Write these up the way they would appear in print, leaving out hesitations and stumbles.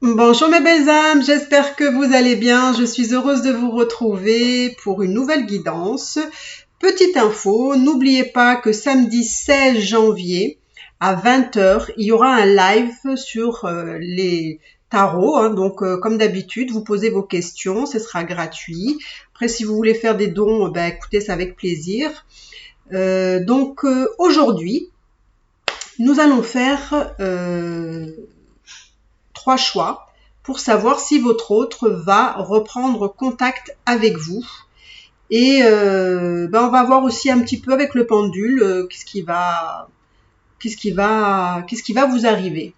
Bonjour mes belles âmes, j'espère que vous allez bien. Je suis heureuse de vous retrouver pour une nouvelle guidance. Petite info, n'oubliez pas que samedi 16 janvier à 20 h, il y aura un live sur les tarots. Donc comme d'habitude, vous posez vos questions, ce sera gratuit. Après si vous voulez faire des dons, écoutez, c'est avec plaisir. Aujourd'hui, nous allons faire 3 choix pour savoir si votre autre va reprendre contact avec vous. Et on va voir aussi un petit peu avec le pendule qu'est-ce qui va vous arriver.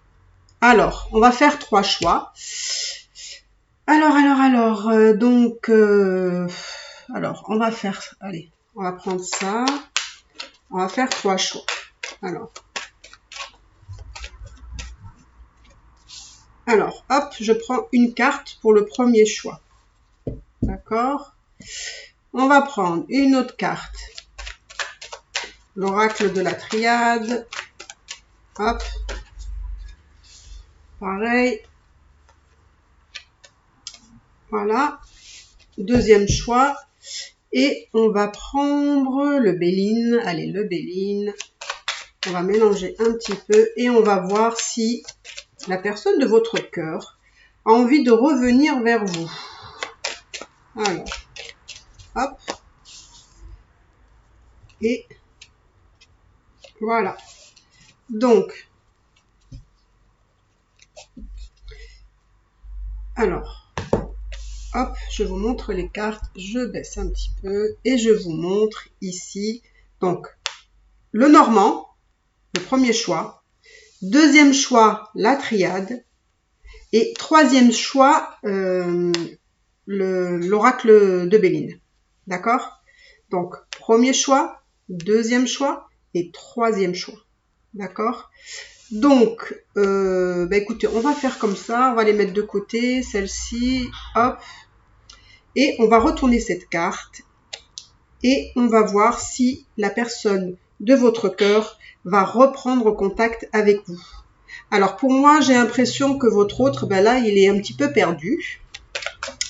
Alors, on va faire 3 choix. Alors, on va faire, allez, on va prendre ça. On va faire 3 choix. Alors, hop, je prends une carte pour le premier choix. D'accord? On va prendre une autre carte. L'oracle de la triade. Hop. Pareil. Voilà. Deuxième choix. Et on va prendre le Béline. Allez, le Béline. On va mélanger un petit peu et on va voir si la personne de votre cœur a envie de revenir vers vous. Alors, hop. Et voilà. Donc, alors, hop, je vous montre les cartes. Je baisse un petit peu et je vous montre ici. Donc, le Normand, le premier choix. Deuxième choix, la triade. Et troisième choix, l'oracle de Béline. D'accord? Donc, premier choix, deuxième choix et troisième choix. D'accord? Donc, écoutez, on va faire comme ça. On va les mettre de côté. Celle-ci, hop. Et on va retourner cette carte. Et on va voir si la personne de votre cœur va reprendre contact avec vous. Alors pour moi, j'ai l'impression que votre autre, là, il est un petit peu perdu.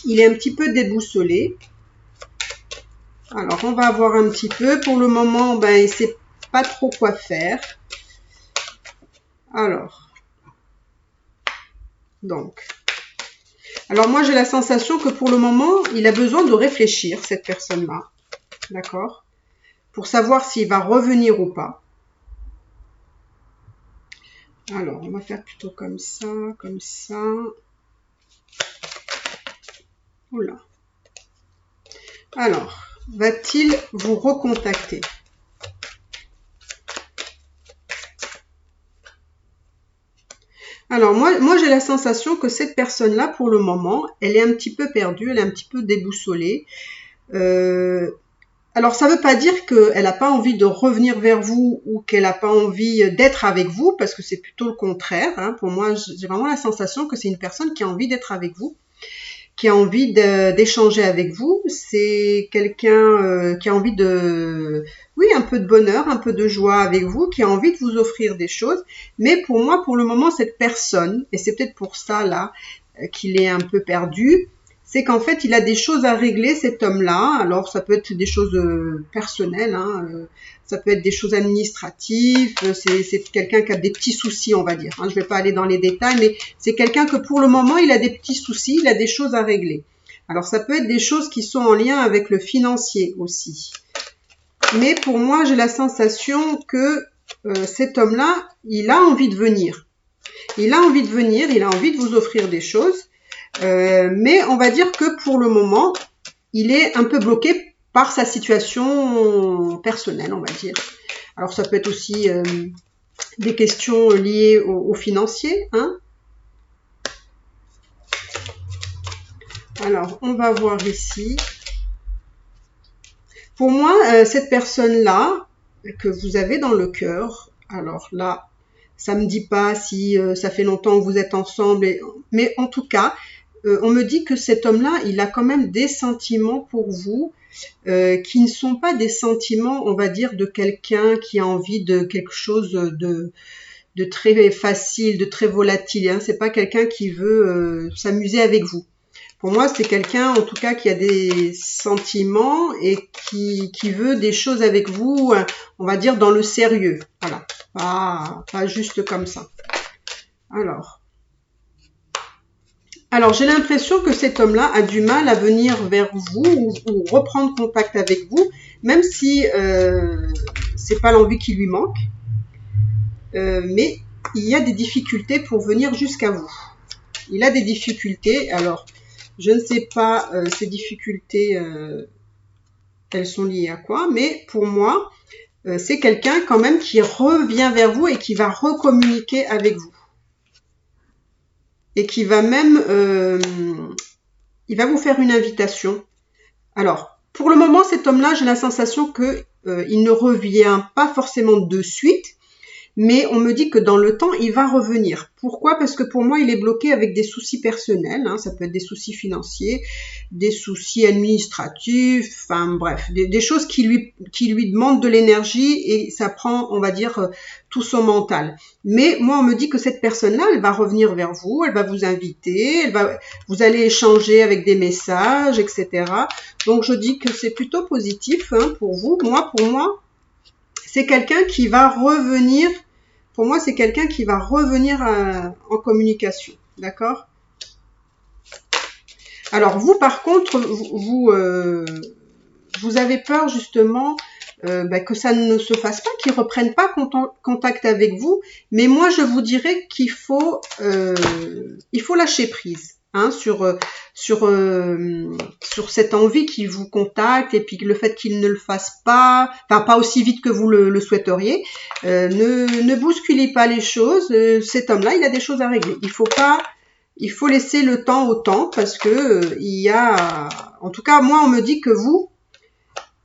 Il est un petit peu déboussolé. Alors on va voir un petit peu. Pour le moment, il ne sait pas trop quoi faire. Alors moi j'ai la sensation que pour le moment, il a besoin de réfléchir, cette personne-là. D'accord? Pour savoir s'il va revenir ou pas. Alors, on va faire plutôt comme ça, comme ça. Oula. Alors, va-t-il vous recontacter? Alors, moi j'ai la sensation que cette personne-là, pour le moment, elle est un petit peu perdue, elle est un petit peu déboussolée. Alors, ça ne veut pas dire qu'elle n'a pas envie de revenir vers vous ou qu'elle n'a pas envie d'être avec vous, parce que c'est plutôt le contraire. Pour moi, j'ai vraiment la sensation que c'est une personne qui a envie d'être avec vous, qui a envie d'échanger avec vous. C'est quelqu'un qui a envie un peu de bonheur, un peu de joie avec vous, qui a envie de vous offrir des choses. Mais pour moi, pour le moment, cette personne, et c'est peut-être pour ça là qu'il est un peu perdu, c'est qu'en fait, il a des choses à régler, cet homme-là. Alors, ça peut être des choses personnelles, ça peut être des choses administratives, c'est quelqu'un qui a des petits soucis, on va dire. Je ne vais pas aller dans les détails, mais c'est quelqu'un que pour le moment, il a des petits soucis, il a des choses à régler. Alors, ça peut être des choses qui sont en lien avec le financier aussi. Mais pour moi, j'ai la sensation que cet homme-là, il a envie de venir. Il a envie de venir, il a envie de vous offrir des choses. Mais on va dire que pour le moment, il est un peu bloqué par sa situation personnelle, on va dire. Alors ça peut être aussi des questions liées au financier. Alors, on va voir ici. Pour moi, cette personne-là que vous avez dans le cœur, alors là, ça me dit pas si ça fait longtemps que vous êtes ensemble, mais en tout cas, on me dit que cet homme-là, il a quand même des sentiments pour vous qui ne sont pas des sentiments, on va dire, de quelqu'un qui a envie de quelque chose de très facile, de très volatile. Hein. C'est pas quelqu'un qui veut s'amuser avec vous. Pour moi, c'est quelqu'un, en tout cas, qui a des sentiments et qui veut des choses avec vous, on va dire, dans le sérieux. Voilà. Pas juste comme ça. Alors j'ai l'impression que cet homme-là a du mal à venir vers vous ou reprendre contact avec vous, même si c'est pas l'envie qui lui manque. Mais il y a des difficultés pour venir jusqu'à vous. Il a des difficultés. Alors, je ne sais pas ces difficultés, elles sont liées à quoi, mais pour moi, c'est quelqu'un quand même qui revient vers vous et qui va recommuniquer avec vous. Et qui va même, il va vous faire une invitation. Alors, pour le moment, cet homme-là, j'ai la sensation que il ne revient pas forcément de suite, mais on me dit que dans le temps, il va revenir. Pourquoi? Parce que pour moi, il est bloqué avec des soucis personnels. Hein, ça peut être des soucis financiers, des soucis administratifs, enfin bref, des choses qui lui demandent de l'énergie et ça prend, on va dire, tout son mental. Mais moi, on me dit que cette personne-là, elle va revenir vers vous, elle va vous inviter, vous allez échanger avec des messages, etc. Donc, je dis que c'est plutôt positif hein, pour vous. Pour moi, c'est quelqu'un qui va revenir. Pour moi, c'est quelqu'un qui va revenir en communication. D'accord? Alors, vous, par contre, vous avez peur, justement, que ça ne se fasse pas, qu'ils ne reprennent pas contact avec vous. Mais moi, je vous dirais qu'il faut lâcher prise. Hein, sur cette envie qu'il vous contacte et puis le fait qu'il ne le fasse pas, enfin pas aussi vite que vous le souhaiteriez, ne bousculez pas les choses. Cet homme-là, il a des choses à régler. Il faut laisser le temps au temps parce que en tout cas, moi, on me dit que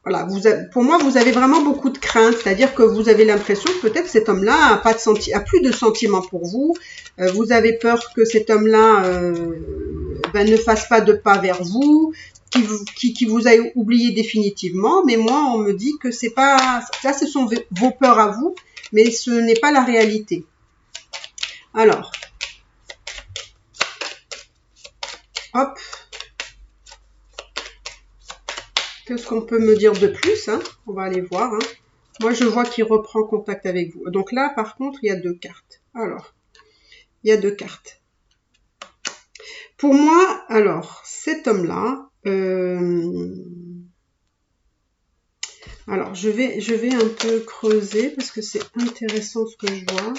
voilà, pour moi, vous avez vraiment beaucoup de crainte, c'est-à-dire que vous avez l'impression que peut-être cet homme-là a plus de sentiments pour vous. Vous avez peur que cet homme-là ne fasse pas de pas vers vous, qui vous a oublié définitivement. Mais moi, on me dit que c'est pas ça, ce sont vos peurs à vous, mais ce n'est pas la réalité. Alors, hop. Qu'est-ce qu'on peut me dire de plus hein? On va aller voir. Hein. Moi, je vois qu'il reprend contact avec vous. Donc là, par contre, il y a 2 cartes. Alors, il y a 2 cartes. Pour moi, alors, cet homme-là... Alors, je vais un peu creuser parce que c'est intéressant ce que je vois.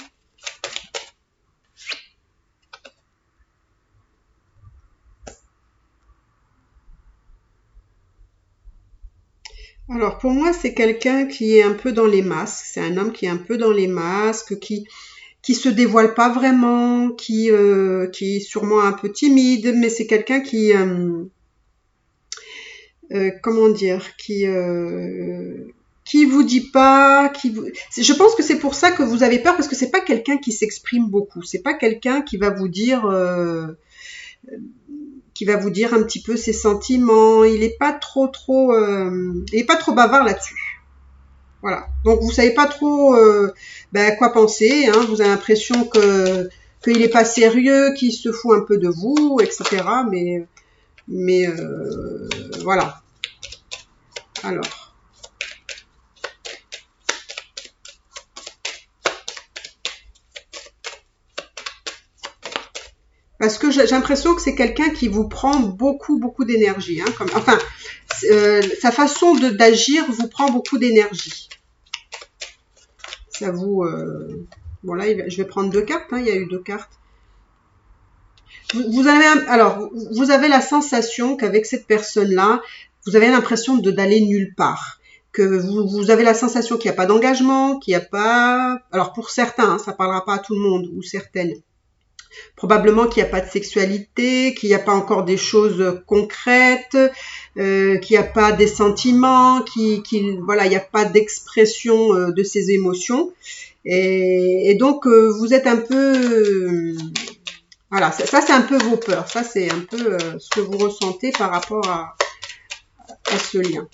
Alors, pour moi, c'est quelqu'un qui est un peu dans les masques. C'est un homme qui est un peu dans les masques, qui se dévoile pas vraiment, qui est sûrement un peu timide, mais c'est quelqu'un qui... comment dire, qui vous dit pas, je pense que c'est pour ça que vous avez peur, parce que c'est pas quelqu'un qui s'exprime beaucoup, c'est pas quelqu'un qui va vous dire un petit peu ses sentiments, il est pas trop bavard là-dessus. Voilà. Donc vous savez pas trop quoi penser, hein. Vous avez l'impression qu'il est pas sérieux, qu'il se fout un peu de vous, etc. Mais voilà. Alors. Parce que j'ai l'impression que c'est quelqu'un qui vous prend beaucoup d'énergie. Hein, sa façon d'agir vous prend beaucoup d'énergie. Ça vous... bon là, je vais prendre 2 cartes. Hein, il y a eu 2 cartes. Vous avez la sensation qu'avec cette personne-là, vous avez l'impression d'aller nulle part. Que vous avez la sensation qu'il n'y a pas d'engagement, qu'il n'y a pas... Alors pour certains, hein, ça ne parlera pas à tout le monde, ou certaines. Probablement qu'il n'y a pas de sexualité, qu'il n'y a pas encore des choses concrètes, qu'il n'y a pas des sentiments, voilà, il n'y a pas d'expression de ses émotions. Et donc, vous êtes un peu... voilà, ça c'est un peu vos peurs. Ça, c'est un peu ce que vous ressentez par rapport à ce lien.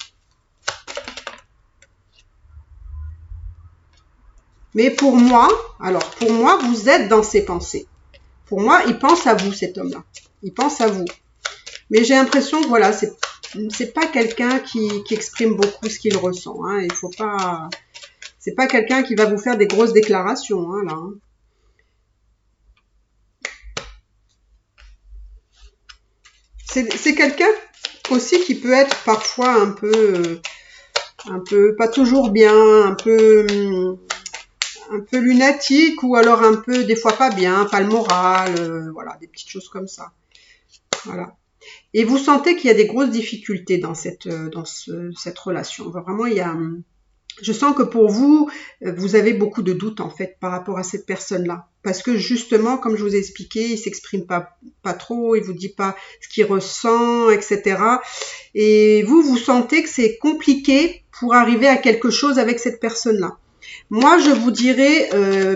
Mais pour moi, alors pour moi, vous êtes dans ses pensées. Pour moi, il pense à vous, cet homme-là. Il pense à vous. Mais j'ai l'impression que voilà, c'est pas quelqu'un qui exprime beaucoup ce qu'il ressent. Hein. Il faut pas. C'est pas quelqu'un qui va vous faire des grosses déclarations, hein, là. Hein. C'est quelqu'un aussi qui peut être parfois un peu pas toujours bien, un peu lunatique, ou alors un peu des fois pas bien, pas le moral, voilà, des petites choses comme ça. Voilà. Et vous sentez qu'il y a des grosses difficultés dans cette relation. Vraiment, je sens que pour vous, vous avez beaucoup de doutes en fait par rapport à cette personne-là. Parce que justement, comme je vous ai expliqué, il s'exprime pas trop, il vous dit pas ce qu'il ressent, etc. Et vous sentez que c'est compliqué pour arriver à quelque chose avec cette personne-là. Moi, je vous dirais,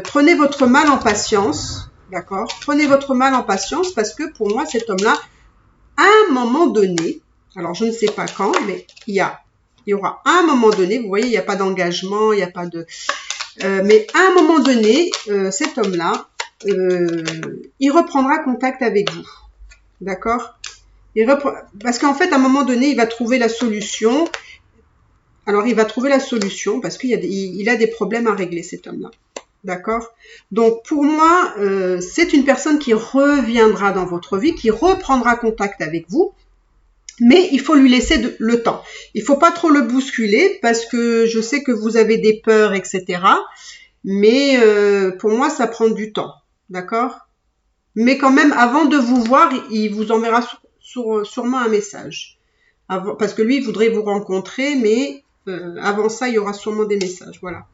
prenez votre mal en patience, d'accord? Prenez votre mal en patience parce que pour moi, cet homme-là, à un moment donné, alors je ne sais pas quand, mais il y aura un moment donné, vous voyez, il n'y a pas d'engagement, il n'y a pas de... mais à un moment donné, cet homme-là, il reprendra contact avec vous. D'accord? Parce qu'en fait, à un moment donné, il va trouver la solution. Alors, il va trouver la solution parce qu'il a des problèmes à régler, cet homme-là. D'accord? Donc, pour moi, c'est une personne qui reviendra dans votre vie, qui reprendra contact avec vous. Mais il faut lui laisser le temps. Il faut pas trop le bousculer parce que je sais que vous avez des peurs, etc. Mais pour moi, ça prend du temps. D'accord? Mais quand même, avant de vous voir, il vous enverra sûrement un message. Parce que lui, il voudrait vous rencontrer, mais avant ça, il y aura sûrement des messages. Voilà.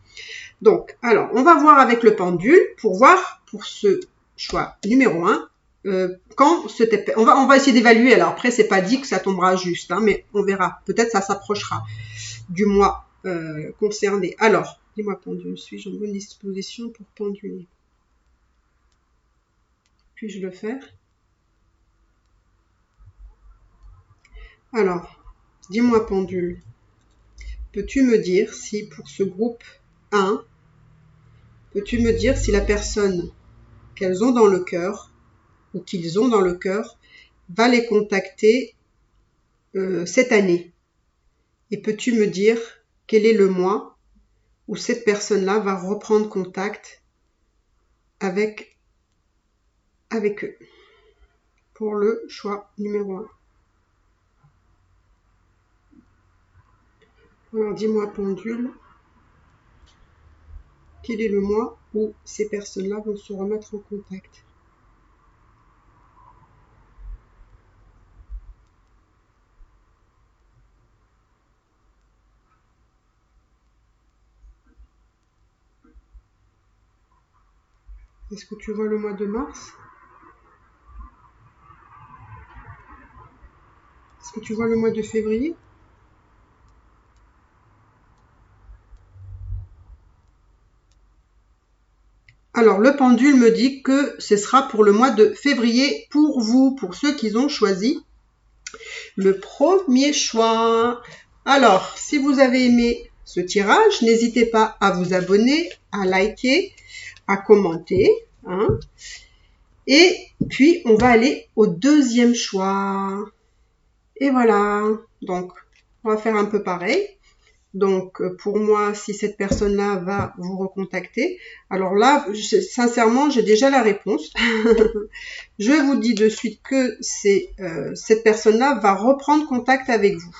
Donc, alors, on va voir avec le pendule pour voir pour ce choix numéro 1. On va essayer d'évaluer. Alors après, c'est pas dit que ça tombera juste, hein, mais on verra. Peut-être ça s'approchera du mois concerné. Alors, dis-moi pendule, suis-je en bonne disposition pour penduler? Puis-je le faire? Alors, dis-moi pendule, peux-tu me dire si pour ce groupe 1, peux-tu me dire si la personne qu'elles ont dans le cœur ou qu'ils ont dans le cœur va les contacter cette année? Et peux-tu me dire quel est le mois où cette personne-là va reprendre contact avec eux pour le choix numéro 1? Alors dis-moi pendule, quel est le mois où ces personnes-là vont se remettre en contact? Est-ce que tu vois le mois de mars? Est-ce que tu vois le mois de février? Alors, le pendule me dit que ce sera pour le mois de février pour vous, pour ceux qui ont choisi le premier choix. Alors, si vous avez aimé ce tirage, n'hésitez pas à vous abonner, à liker, à commenter. Hein. Et puis, on va aller au deuxième choix. Et voilà. Donc, on va faire un peu pareil. Donc, pour moi, si cette personne-là va vous recontacter, alors là, sincèrement, j'ai déjà la réponse. Je vous dis de suite que cette personne-là va reprendre contact avec vous.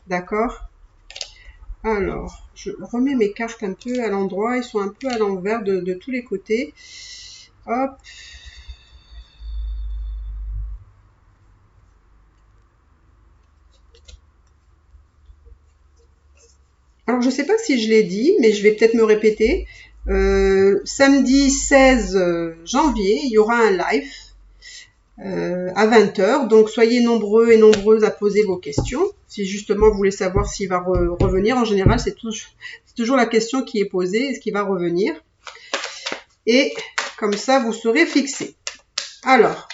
D'accord? Alors, je remets mes cartes un peu à l'endroit. Ils sont un peu à l'envers de tous les côtés. Hop. Alors, je ne sais pas si je l'ai dit, mais je vais peut-être me répéter. Samedi 16 janvier, il y aura un live à 20h. Donc, soyez nombreux et nombreuses à poser vos questions. Si justement vous voulez savoir s'il va revenir, en général, c'est toujours la question qui est posée, est-ce qu'il va revenir? Et comme ça, vous serez fixé. Alors,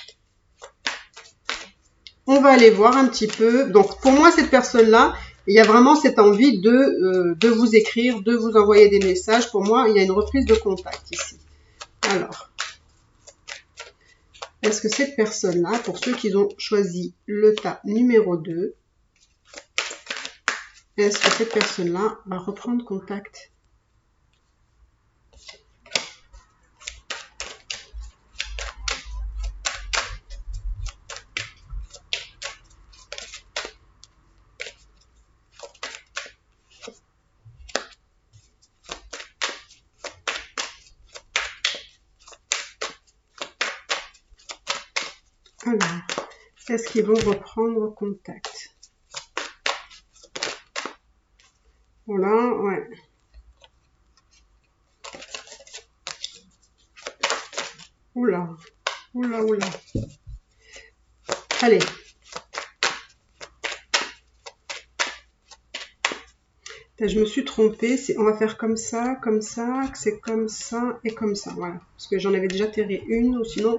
on va aller voir un petit peu. Donc, pour moi, cette personne-là, Il y a vraiment cette envie de vous écrire, de vous envoyer des messages. Pour moi, il y a une reprise de contact ici. Alors, est-ce que cette personne-là, pour ceux qui ont choisi le tas numéro 2, est-ce que cette personne-là va reprendre contact? Alors, est-ce qu'ils vont reprendre contact? Voilà, ouais. Oula, oula, oula. Allez. Je me suis trompée. On va faire comme ça, c'est comme ça et comme ça. Voilà. Parce que j'en avais déjà tiré une, ou sinon,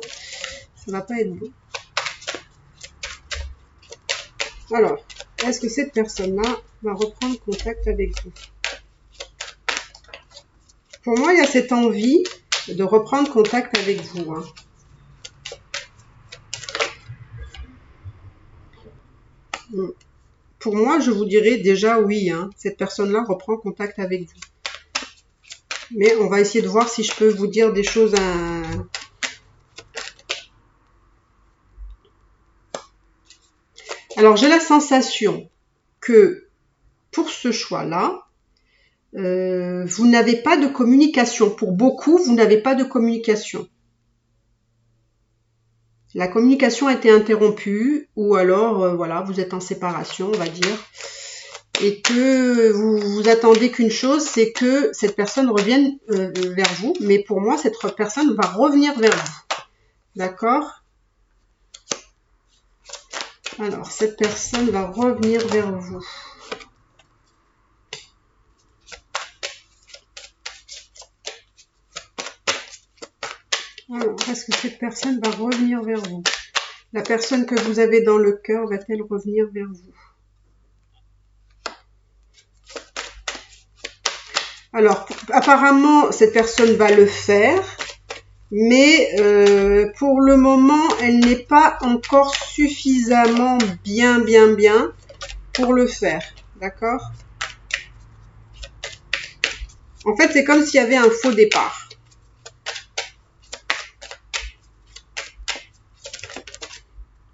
ça va pas être bon. Alors, est-ce que cette personne-là va reprendre contact avec vous? Pour moi, il y a cette envie de reprendre contact avec vous. Hein. Pour moi, je vous dirais déjà oui. Hein, cette personne-là reprend contact avec vous. Mais on va essayer de voir si je peux vous dire des choses... Alors, j'ai la sensation que pour ce choix-là, vous n'avez pas de communication. Pour beaucoup, vous n'avez pas de communication. La communication a été interrompue ou alors, voilà, vous êtes en séparation, on va dire. Et que vous attendez qu'une chose, c'est que cette personne revienne vers vous. Mais pour moi, cette personne va revenir vers vous. D'accord ? Alors, cette personne va revenir vers vous. Alors, est-ce que cette personne va revenir vers vous? La personne que vous avez dans le cœur va-t-elle revenir vers vous? Alors, apparemment, cette personne va le faire. Mais pour le moment, elle n'est pas encore suffisamment bien pour le faire. D'accord? En fait, c'est comme s'il y avait un faux départ.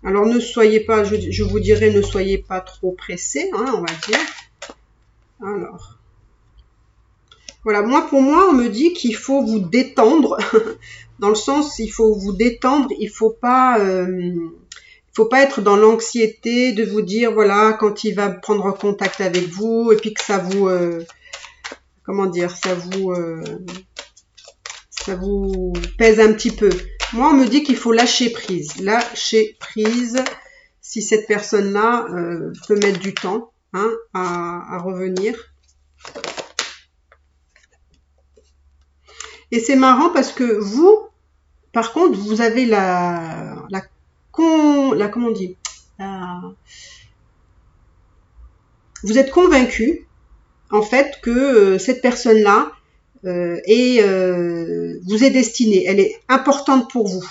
Alors, ne soyez pas, je vous dirais, ne soyez pas trop pressés, hein, on va dire. Alors, voilà, pour moi, on me dit qu'il faut vous détendre. Dans le sens, il faut vous détendre, il faut pas être dans l'anxiété de vous dire, voilà, quand il va prendre contact avec vous, et puis que ça vous, comment dire, ça vous pèse un petit peu. Moi, on me dit qu'il faut lâcher prise. Lâcher prise, si cette personne-là peut mettre du temps hein, à revenir. Et c'est marrant parce que vous, par contre, vous avez comment on dit, vous êtes convaincu, en fait, que cette personne-là vous est destinée. Elle est importante pour vous.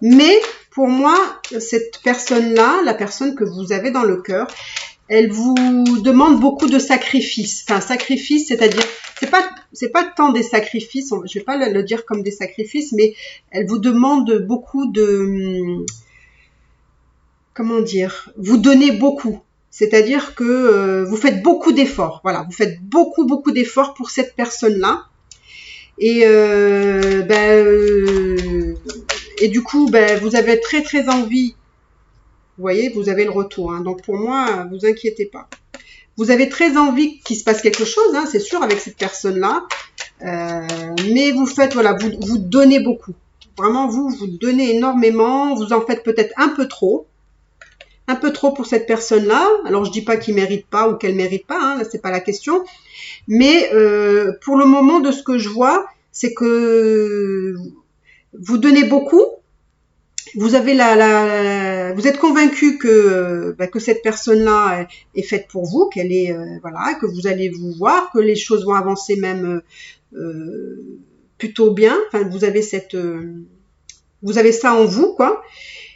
Mais, pour moi, cette personne-là, la personne que vous avez dans le cœur, elle vous demande beaucoup de sacrifices. Enfin, sacrifices, c'est-à-dire, c'est pas tant des sacrifices, je vais pas le dire comme des sacrifices, mais elle vous demande beaucoup de, comment dire, vous donnez beaucoup. C'est-à-dire que vous faites beaucoup d'efforts. Voilà, vous faites beaucoup d'efforts pour cette personne-là. Et du coup, vous avez très envie. Vous voyez, vous avez le retour. Hein. Donc pour moi, vous inquiétez pas. Vous avez très envie qu'il se passe quelque chose, hein, c'est sûr, avec cette personne-là. Mais vous faites, voilà, vous donnez beaucoup. Vraiment, vous donnez énormément. Vous en faites peut-être un peu trop. Un peu trop pour cette personne-là. Alors, je dis pas qu'il mérite pas ou qu'elle mérite pas. Hein, là, c'est pas la question. Mais pour le moment, de ce que je vois, c'est que vous donnez beaucoup. vous avez vous êtes convaincu que cette personne-là est faite pour vous, qu'elle est voilà, que vous allez vous voir, que les choses vont avancer même plutôt bien. Enfin, vous avez ça en vous, quoi.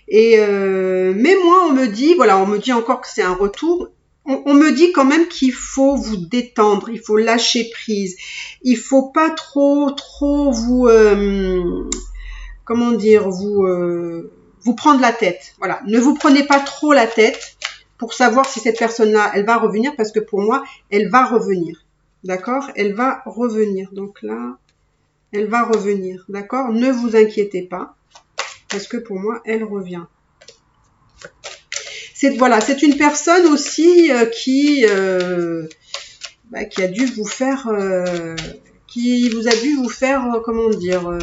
Et mais moi, on me dit, voilà, on me dit encore que c'est un retour. On me dit quand même qu'il faut vous détendre, il faut lâcher prise, il faut pas trop vous comment dire, vous prendre la tête. Voilà, ne vous prenez pas trop la tête pour savoir si cette personne-là, elle va revenir, parce que pour moi, elle va revenir. D'accord? Elle va revenir. Donc là, elle va revenir. D'accord? Ne vous inquiétez pas, parce que pour moi, elle revient. Voilà, c'est une personne aussi qui a dû vous faire, qui vous a dû vous faire, comment dire,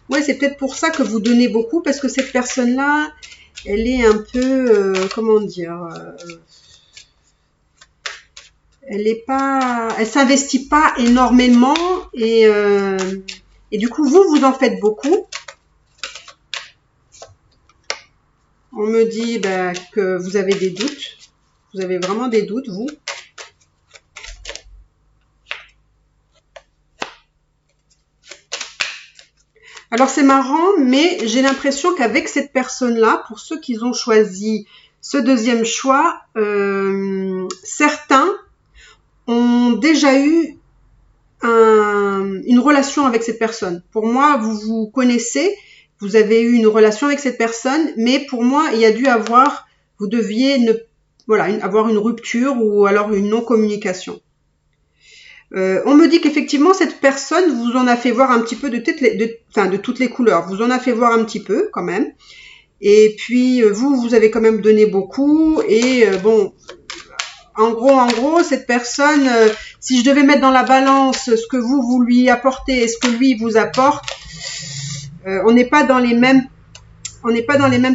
ouais, c'est peut-être pour ça que vous donnez beaucoup, parce que cette personne-là, elle est un peu, comment dire, elle s'investit pas énormément, et du coup, vous en faites beaucoup. On me dit que vous avez des doutes. Vous avez vraiment des doutes, vous. Alors c'est marrant, mais j'ai l'impression qu'avec cette personne-là, pour ceux qui ont choisi ce deuxième choix, certains ont déjà eu une relation avec cette personne. Pour moi, vous vous connaissez, vous avez eu une relation avec cette personne, mais pour moi, il y a dû avoir, vous deviez avoir une rupture ou alors une non-communication. On me dit qu'effectivement, cette personne vous en a fait voir un petit peu de toutes les couleurs. Vous en a fait voir un petit peu quand même. Et puis, vous avez quand même donné beaucoup. Et bon, en gros, cette personne, si je devais mettre dans la balance ce que vous lui apportez et ce que lui vous apporte, on n'est pas dans les mêmes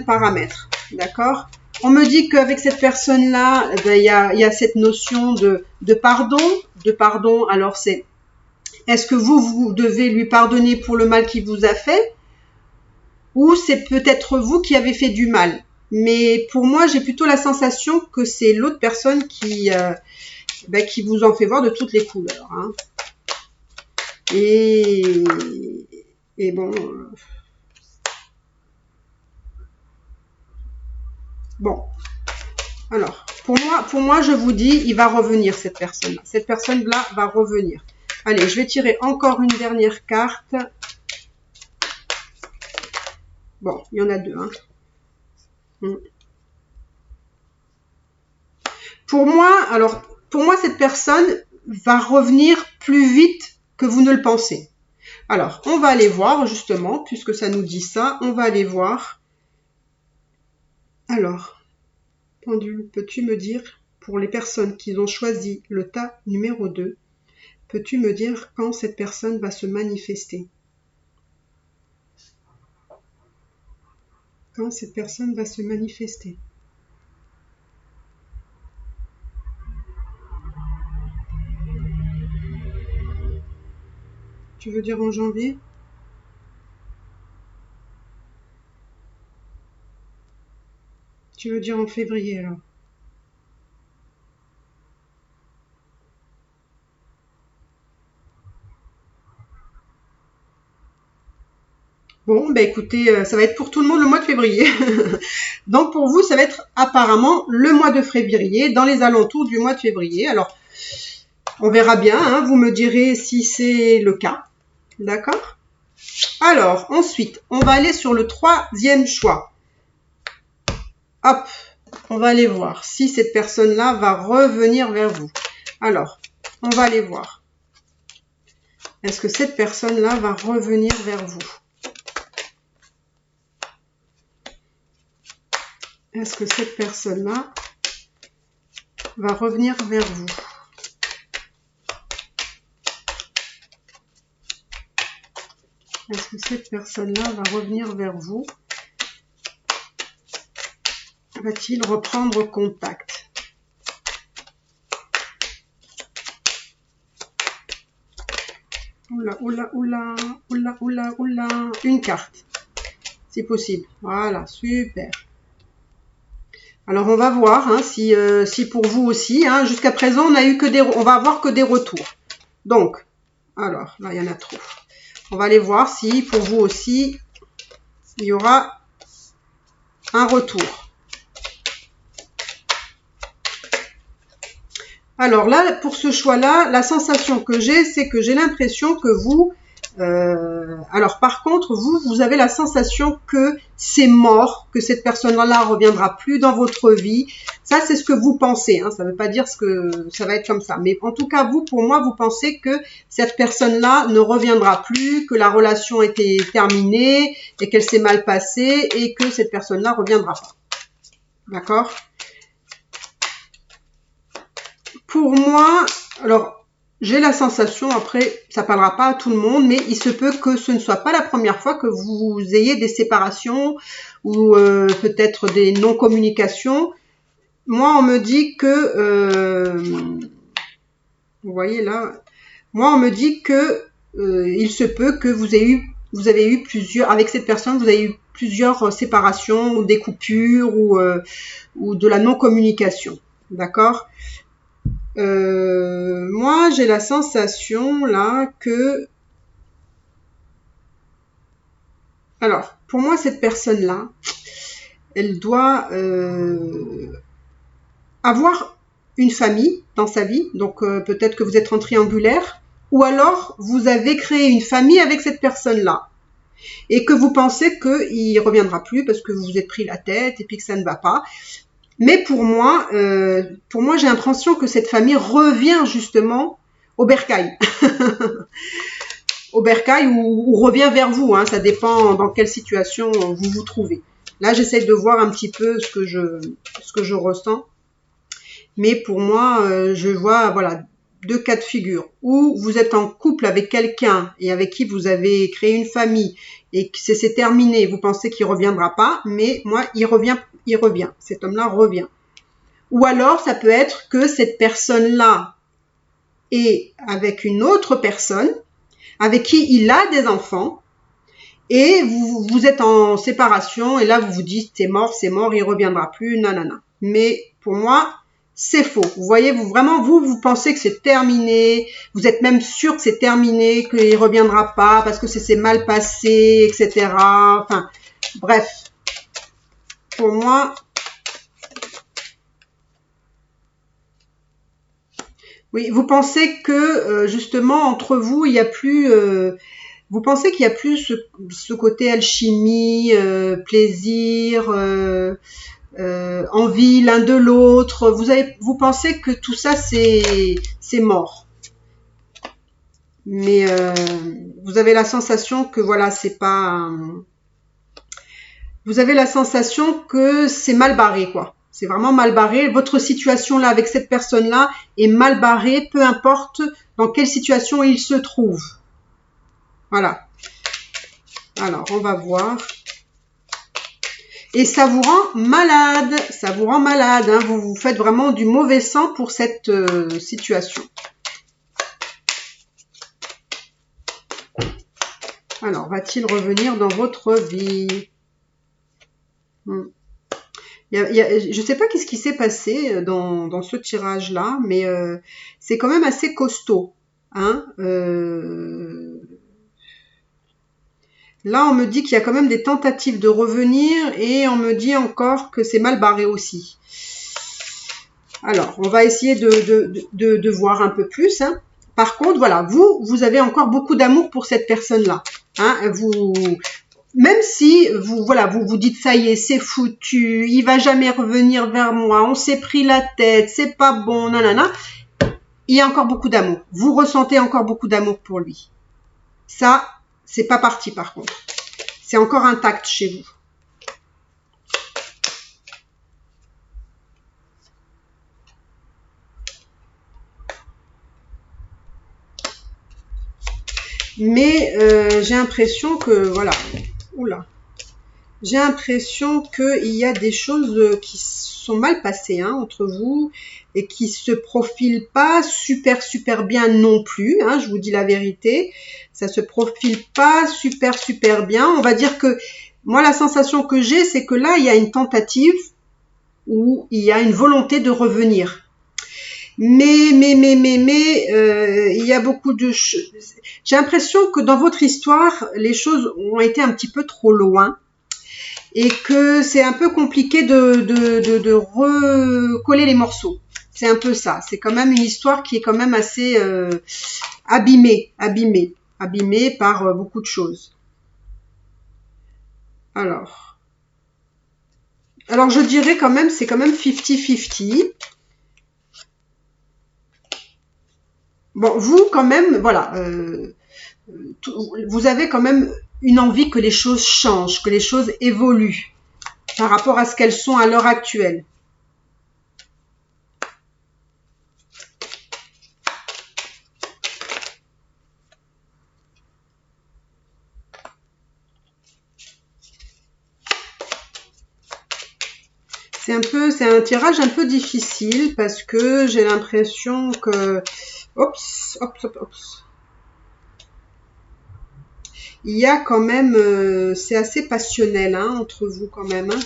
paramètres. D'accord? On me dit qu'avec cette personne-là, il y a cette notion de pardon. De pardon, alors c'est, est-ce que vous devez lui pardonner pour le mal qu'il vous a fait, ou c'est peut-être vous qui avez fait du mal? Mais pour moi, j'ai plutôt la sensation que c'est l'autre personne qui vous en fait voir de toutes les couleurs. Hein. Et bon... Bon, alors, pour moi, je vous dis, il va revenir, cette personne-là. Cette personne-là va revenir. Allez, je vais tirer encore une dernière carte. Bon, il y en a deux. Hein. Pour moi, cette personne va revenir plus vite que vous ne le pensez. Alors, on va aller voir, justement, puisque ça nous dit ça, on va aller voir. Alors, pendule, peux-tu me dire, pour les personnes qui ont choisi le tas numéro 2, peux-tu me dire quand cette personne va se manifester? Quand cette personne va se manifester? Tu veux dire en janvier? Tu veux dire en février alors? Bon, ben écoutez, ça va être pour tout le monde le mois de février. Donc pour vous, ça va être apparemment le mois de février, dans les alentours du mois de février. Alors, on verra bien, hein, vous me direz si c'est le cas. D'accord? Alors, ensuite, on va aller sur le troisième choix. Hop, on va aller voir si cette personne-là va revenir vers vous. Alors, on va aller voir. Est-ce que cette personne-là va revenir vers vous? Est-ce que cette personne-là va revenir vers vous? Est-ce que cette personne-là va revenir vers vous? Va-t-il reprendre contact? Oula, oula, oula, oula, oula, oula. Une carte. si possible. Voilà, super. Alors, on va voir hein, si pour vous aussi. Hein, jusqu'à présent, on va avoir que des retours. Donc, alors, là, il y en a trop. On va aller voir si pour vous aussi, il y aura un retour. Alors là, pour ce choix-là, la sensation que j'ai, c'est que j'ai l'impression que vous... alors par contre, vous avez la sensation que c'est mort, que cette personne-là reviendra plus dans votre vie. Ça, c'est ce que vous pensez. Hein. Ça ne veut pas dire que ça va être comme ça. Mais en tout cas, vous, pour moi, vous pensez que cette personne-là ne reviendra plus, que la relation était terminée et qu'elle s'est mal passée et que cette personne-là ne reviendra pas. D'accord ? Pour moi, alors, j'ai la sensation, après, ça parlera pas à tout le monde, mais il se peut que ce ne soit pas la première fois que vous ayez des séparations ou peut-être des non-communications. Moi, on me dit que, vous voyez là, moi, on me dit que il se peut que vous avez eu plusieurs, avec cette personne, vous avez eu plusieurs séparations ou des coupures ou de la non-communication. D'accord ? Moi, j'ai la sensation là que... Alors, pour moi, cette personne-là, elle doit avoir une famille dans sa vie. Donc, peut-être que vous êtes en triangulaire. Ou alors, vous avez créé une famille avec cette personne-là. Et que vous pensez qu'il ne reviendra plus parce que vous vous êtes pris la tête et puis que ça ne va pas. Mais pour moi, j'ai l'impression que cette famille revient justement au bercail. Au bercail ou revient vers vous. Hein, ça dépend dans quelle situation vous vous trouvez. Là, j'essaie de voir un petit peu ce que je ressens. Mais pour moi, je vois voilà, deux cas de figure. Ou vous êtes en couple avec quelqu'un et avec qui vous avez créé une famille et que c'est terminé, vous pensez qu'il ne reviendra pas, mais moi, il revient. Cet homme-là revient. Ou alors, ça peut être que cette personne-là est avec une autre personne avec qui il a des enfants et vous êtes en séparation et là, vous vous dites c'est mort, il reviendra plus, nanana. Mais pour moi, c'est faux. Vous voyez, vous pensez que c'est terminé, vous êtes même sûr que c'est terminé, qu'il ne reviendra pas parce que c'est mal passé, etc. Enfin, bref. Pour moi, oui, vous pensez que justement entre vous, il y a plus, vous pensez qu'il y a plus ce côté alchimie, plaisir, envie l'un de l'autre. Vous pensez que tout ça c'est mort. Mais vous avez la sensation que voilà, c'est pas. Vous avez la sensation que c'est mal barré, quoi. C'est vraiment mal barré. Votre situation là avec cette personne-là est mal barrée, peu importe dans quelle situation il se trouve. Voilà. Alors, on va voir. Et ça vous rend malade. Ça vous rend malade. Hein. Vous faites vraiment du mauvais sang pour cette situation. Alors, va-t-il revenir dans votre vie ? Je ne sais pas qu'est-ce qui s'est passé dans ce tirage-là, mais c'est quand même assez costaud. Hein Là, on me dit qu'il y a quand même des tentatives de revenir et on me dit encore que c'est mal barré aussi. Alors, on va essayer de voir un peu plus. Hein. Par contre, voilà, vous avez encore beaucoup d'amour pour cette personne-là. Hein, même si vous dites ça y est, c'est foutu, il va jamais revenir vers moi, on s'est pris la tête, c'est pas bon, nanana. Il y a encore beaucoup d'amour. Vous ressentez encore beaucoup d'amour pour lui. Ça, c'est pas parti par contre. C'est encore intact chez vous. Mais j'ai l'impression que, voilà, oula, j'ai l'impression qu'il y a des choses qui sont mal passées hein, entre vous et qui se profilent pas super bien non plus. Hein, je vous dis la vérité, ça se profile pas super bien. On va dire que Moi, la sensation que j'ai, c'est que là, il y a une tentative où il y a une volonté de revenir. Mais, il y a beaucoup de choses. J'ai l'impression que dans votre histoire, les choses ont été un petit peu trop loin et que c'est un peu compliqué de recoller les morceaux. C'est un peu ça. C'est quand même une histoire qui est quand même assez abîmée par beaucoup de choses. Alors je dirais quand même, c'est quand même 50-50. Bon, vous quand même, voilà, vous avez quand même une envie que les choses changent, que les choses évoluent par rapport à ce qu'elles sont à l'heure actuelle. C'est un tirage un peu difficile parce que j'ai l'impression que, oups. Il y a quand même, c'est assez passionnel hein, entre vous quand même. Hein.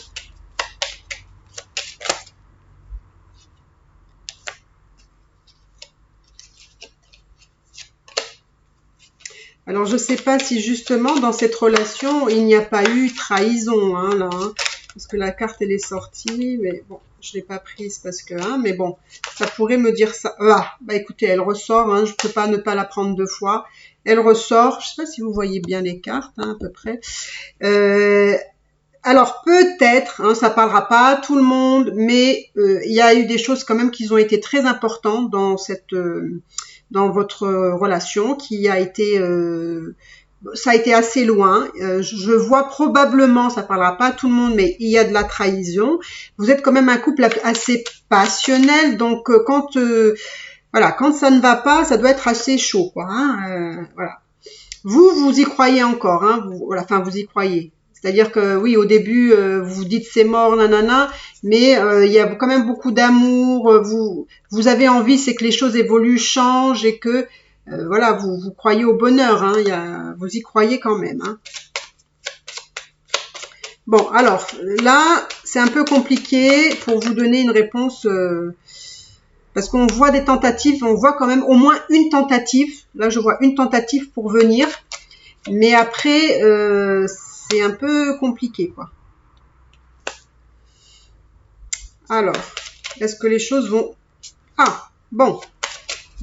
Alors je ne sais pas si justement dans cette relation il n'y a pas eu trahison hein, là. Hein. Parce que la carte elle est sortie, mais bon, je l'ai pas prise parce que, hein, mais bon, ça pourrait me dire ça. Ah, bah écoutez, elle ressort, hein, je peux pas ne pas la prendre deux fois. Elle ressort, je sais pas si vous voyez bien les cartes, hein, à peu près. Alors peut-être, hein, ça parlera pas à tout le monde, mais il y a eu des choses quand même qui ont été très importantes dans cette, dans votre relation, qui a été ça a été assez loin. Je vois probablement, ça parlera pas à tout le monde, mais il y a de la trahison. Vous êtes quand même un couple assez passionnel, donc voilà, quand ça ne va pas, ça doit être assez chaud, quoi. Hein, voilà. Vous y croyez encore, hein. Voilà, enfin, vous y croyez. C'est-à-dire que oui, au début, vous dites c'est mort, nanana, mais il y a quand même beaucoup d'amour. Vous avez envie, c'est que les choses évoluent, changent et que voilà, vous croyez au bonheur, hein, vous y croyez quand même. Hein. Bon, alors là, c'est un peu compliqué pour vous donner une réponse, parce qu'on voit des tentatives, on voit quand même au moins une tentative. Là, je vois une tentative pour venir, mais après, c'est un peu compliqué, quoi. Alors, est-ce que les choses vont... Ah, bon.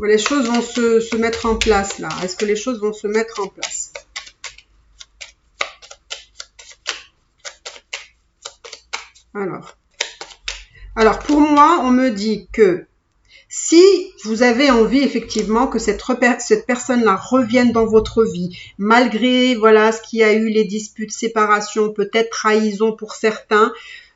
Les choses vont se mettre en place là. Est-ce que les choses vont se mettre en place? Alors pour moi, on me dit que si vous avez envie effectivement que cette personne-là revienne dans votre vie, malgré voilà ce qu'il y a eu, les disputes, séparations, peut-être trahison pour certains,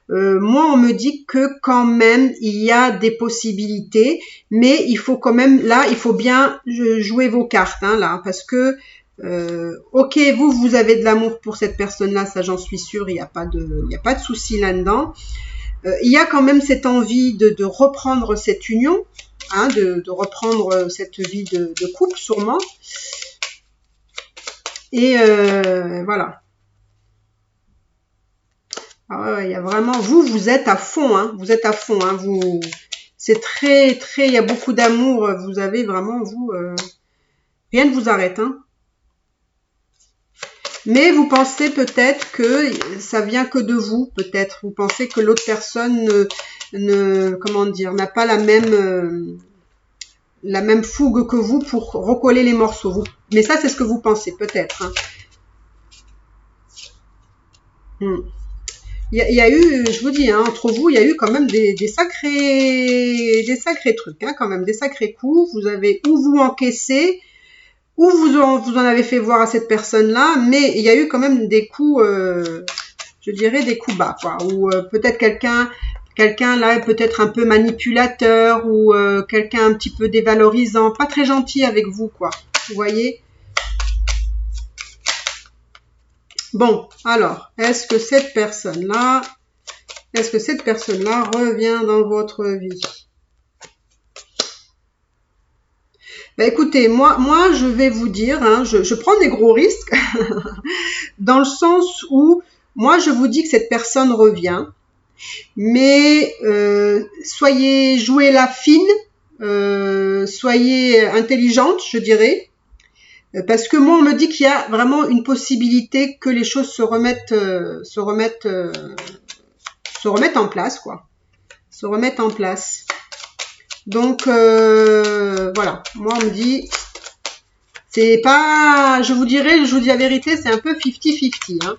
moi, on me dit que quand même, il y a des possibilités, mais il faut quand même, là, il faut bien jouer vos cartes, hein, là, parce que, ok, vous avez de l'amour pour cette personne-là, ça j'en suis sûre, il n'y a pas de souci là-dedans. Il y a quand même cette envie de reprendre cette union, hein, de reprendre cette vie de couple, sûrement. Et voilà. Ah ouais, il y a vraiment, vous êtes à fond, hein, vous êtes à fond, hein, c'est très, il y a beaucoup d'amour, vous avez vraiment, rien ne vous arrête, hein. Mais vous pensez peut-être que ça vient que de vous, peut-être, vous pensez que l'autre personne comment dire, n'a pas la même fougue que vous pour recoller les morceaux, mais ça c'est ce que vous pensez, peut-être, hein. Il y a eu, je vous dis, hein, entre vous, il y a eu quand même des sacrés trucs, hein, quand même, des sacrés coups. Vous avez ou vous encaissez, ou vous en avez fait voir à cette personne-là, mais il y a eu quand même des coups, je dirais des coups bas, quoi. Ou peut-être quelqu'un là est peut-être un peu manipulateur, ou quelqu'un un petit peu dévalorisant, pas très gentil avec vous, quoi. Vous voyez? Bon, alors, est-ce que cette personne-là revient dans votre vie? Ben écoutez, moi, je vais vous dire, hein, je prends des gros risques, dans le sens où Moi, je vous dis que cette personne revient, mais jouez la fine, soyez intelligente, je dirais, parce que moi, on me dit qu'il y a vraiment une possibilité que les choses se remettent en place, quoi. Se remettent en place. Donc, voilà. Moi, on me dit, c'est pas, je vous dis la vérité, c'est un peu 50-50, hein.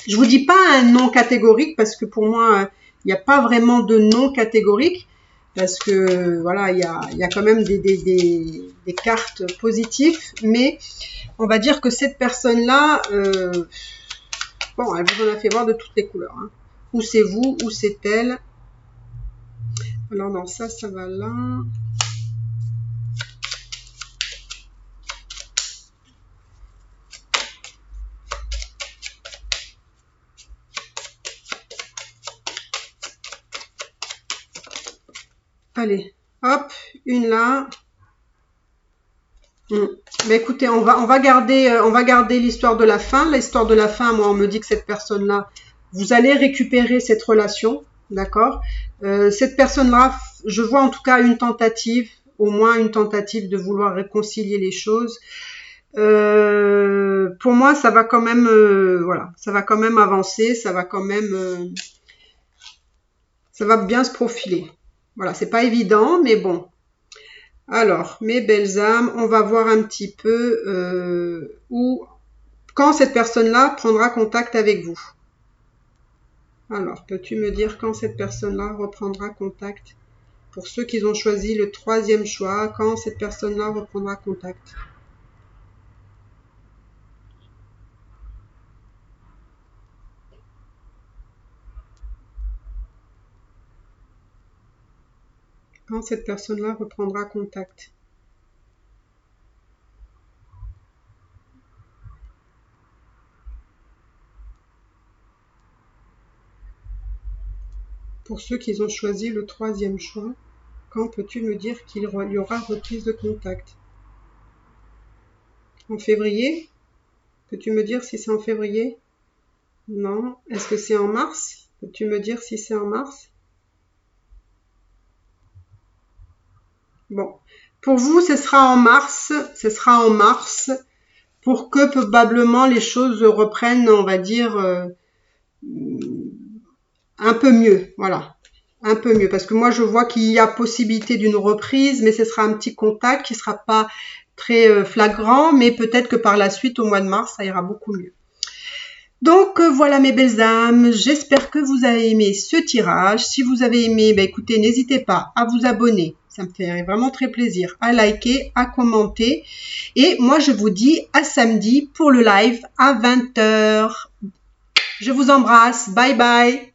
Je vous dis pas un non catégorique parce que pour moi, il n'y a pas vraiment de non catégorique parce que voilà, il y a quand même des cartes positives, mais on va dire que cette personne-là, bon, elle vous en a fait voir de toutes les couleurs, hein. Ou c'est vous, ou c'est elle. Alors non, ça va là. Allez, hop, une là. Mais écoutez, on va garder l'histoire de la fin. L'histoire de la fin, moi, on me dit que cette personne-là, vous allez récupérer cette relation, d'accord? Cette personne-là, je vois en tout cas une tentative, au moins une tentative de vouloir réconcilier les choses. Pour moi, ça va quand même, voilà, ça va quand même avancer, ça va quand même, ça va bien se profiler. Voilà, c'est pas évident, mais bon. Alors, mes belles âmes, on va voir un petit peu quand cette personne-là prendra contact avec vous. Alors, peux-tu me dire quand cette personne-là reprendra contact? Pour ceux qui ont choisi le 3e choix, quand cette personne-là reprendra contact? Quand cette personne-là reprendra contact? Pour ceux qui ont choisi le 3e choix, quand peux-tu me dire qu'il y aura reprise de contact? En février? Peux-tu me dire si c'est en février? Non. Est-ce que c'est en mars? Peux-tu me dire si c'est en mars? Bon. Pour vous, ce sera en mars. Ce sera en mars pour que probablement les choses reprennent, on va dire, un peu mieux. Voilà. Un peu mieux. Parce que moi, je vois qu'il y a possibilité d'une reprise, mais ce sera un petit contact qui sera pas très flagrant, mais peut-être que par la suite, au mois de mars, ça ira beaucoup mieux. Donc voilà mes belles âmes, j'espère que vous avez aimé ce tirage. Si vous avez aimé, écoutez, n'hésitez pas à vous abonner, ça me fait vraiment très plaisir, à liker, à commenter. Et moi je vous dis à samedi pour le live à 20 h. Je vous embrasse, bye bye.